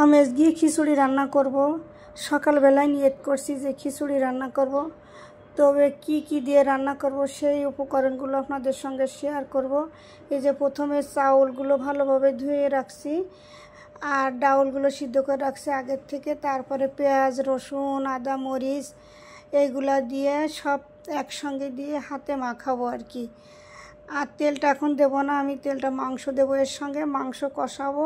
আমি আজকে খিচুড়ি রান্না করব। সকালবেলায় নিয়ত করছি যে খিচুড়ি রান্না করব, তবে কি কি দিয়ে রান্না করব সেই উপকরণগুলো আপনাদের সঙ্গে শেয়ার করব। এই যে প্রথমে চাউলগুলো ভালোভাবে ধুয়ে রাখছি আর ডাউলগুলো সিদ্ধ করে রাখছি আগের থেকে। তারপরে পেঁয়াজ, রসুন, আদা, মরিচ এইগুলা দিয়ে সব একসঙ্গে দিয়ে হাতে মাখাবো আর কি। আর তেলটা এখন দেবো না, আমি তেলটা মাংস দেবো এর সঙ্গে, মাংস কষাবো,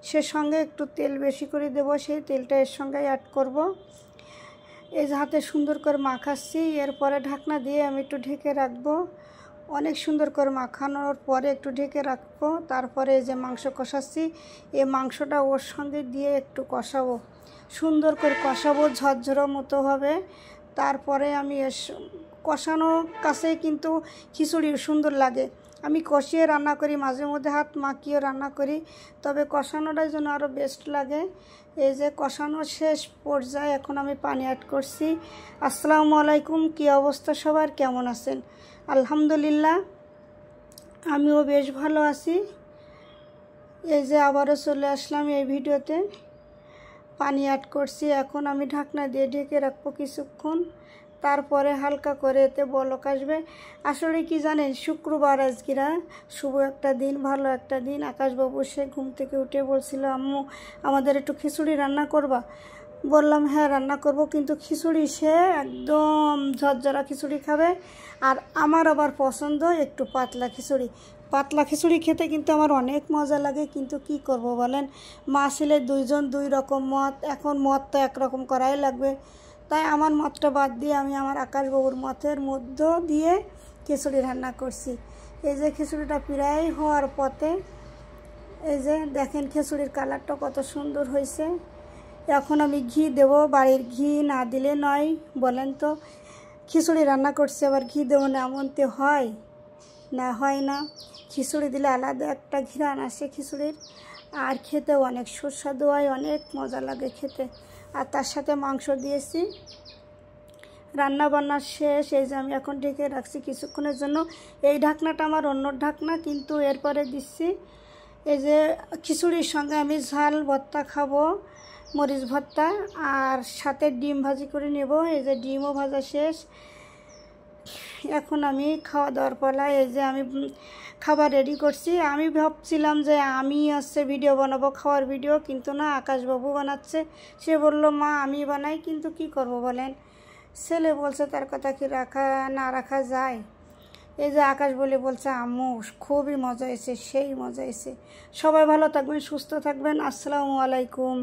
সে সঙ্গে একটু তেল বেশি করে দেবো, সেই তেলটা এর সঙ্গে অ্যাড করব। এই যে হাতে সুন্দর করে মাখাচ্ছি, এরপরে ঢাকনা দিয়ে আমি একটু ঢেকে রাখবো। অনেক সুন্দর করে মাখানোর পরে একটু ঢেকে রাখবো। তারপরে এই যে মাংস কষাচ্ছি, এই মাংসটা ওর সঙ্গে দিয়ে একটু কষাবো, সুন্দর করে কষাবো, ঝরঝরো মতো হবে। তারপরে আমি কষানো কাছে কিন্তু খিচুড়ি সুন্দর লাগে। আমি কষিয়ে রান্না করি, মাঝে মধ্যে হাত মাখিয়ে রান্না করি, তবে কষানোটার জন্য আরও বেস্ট লাগে। এই যে কষানো শেষ পর্যায়ে এখন আমি পানি অ্যাড করছি। আসসালামু আলাইকুম, কী অবস্থা সবার, কেমন আছেন? আলহামদুলিল্লাহ, আমিও বেশ ভালো আছি। এই যে আবারও চলে আসলাম এই ভিডিওতে। পানি অ্যাড করছি, এখন আমি ঢাকনা দিয়ে ঢেকে রাখবো কিছুক্ষণ। তারপরে হালকা করে এতে বলক আসবে। আসলে কি জানেন, শুক্রবার আজকেরা শুভ একটা দিন, ভালো একটা দিন। আকাশবাবু সে ঘুম থেকে উঠে বলছিল, আম্মু আমাদের একটু খিচুড়ি রান্না করবা? বললাম হ্যাঁ রান্না করব, কিন্তু খিচুড়ি সে একদম ঝরঝরা খিচুড়ি খাবে। আর আমার আবার পছন্দ একটু পাতলা খিচুড়ি। পাতলা খিচুড়ি খেতে কিন্তু আমার অনেক মজা লাগে, কিন্তু কি করব বলেন, মা ছেলে দুইজন দুই রকম মত, এখন মত তো একরকম করাই লাগবে। তাই আমার মতটা বাদ দিয়ে আমি আমার আকাশবাবুর মতের মধ্য দিয়ে খিচুড়ি রান্না করছি। এই যে খিচুড়িটা প্রায় হওয়ার পথে, এই যে দেখেন খিচুড়ির কালারটা কত সুন্দর হয়েছে। এখন আমি ঘি দেব, বাড়ির ঘি না দিলে নয় বলেন তো। খিচুড়ি রান্না করছি আবার ঘি দেবো না এমন তো হয় না, হয় না। খিচুড়ি দিলে আলাদা একটা ঘ্রাণ আসে খিচুড়ির, আর খেতেও অনেক সুস্বাদু হয়, অনেক মজা লাগে খেতে। আর তার সাথে মাংস দিয়েছি। রান্না বান্না শেষ, এই যে আমি এখন ঢেকে রাখছি কিছুক্ষণের জন্য। এই ঢাকনাটা আমার অন্য ঢাকনা, কিন্তু এরপরে দিচ্ছি। এই যে খিচুড়ির সঙ্গে আমি ঝাল ভর্তা খাবো, মরিচ ভর্তা, আর সাথে ডিম ভাজি করে নেব। এই যে ডিমও ভাজা শেষ, এখন আমি খাওয়া দাওয়ার পালা। এই যে আমি খাবার রেডি করছি। আমি ভাবছিলাম যে আমি ভিডিও বানাবো, খাওয়ার ভিডিও, কিন্তু না, আকাশবাবু বানাচ্ছে। সে বলল মা আমি বানাই, কিন্তু কি করব বলেন, ছেলে বলছে তার কথা কি না রাখা যায়। এই যে আকাশ বলছে আম্মু খুবই মজা হয়েছে, সেই মজা হয়েছে। সবাই ভালো থাকবেন, সুস্থ থাকবেন। আসসালামু আলাইকুম।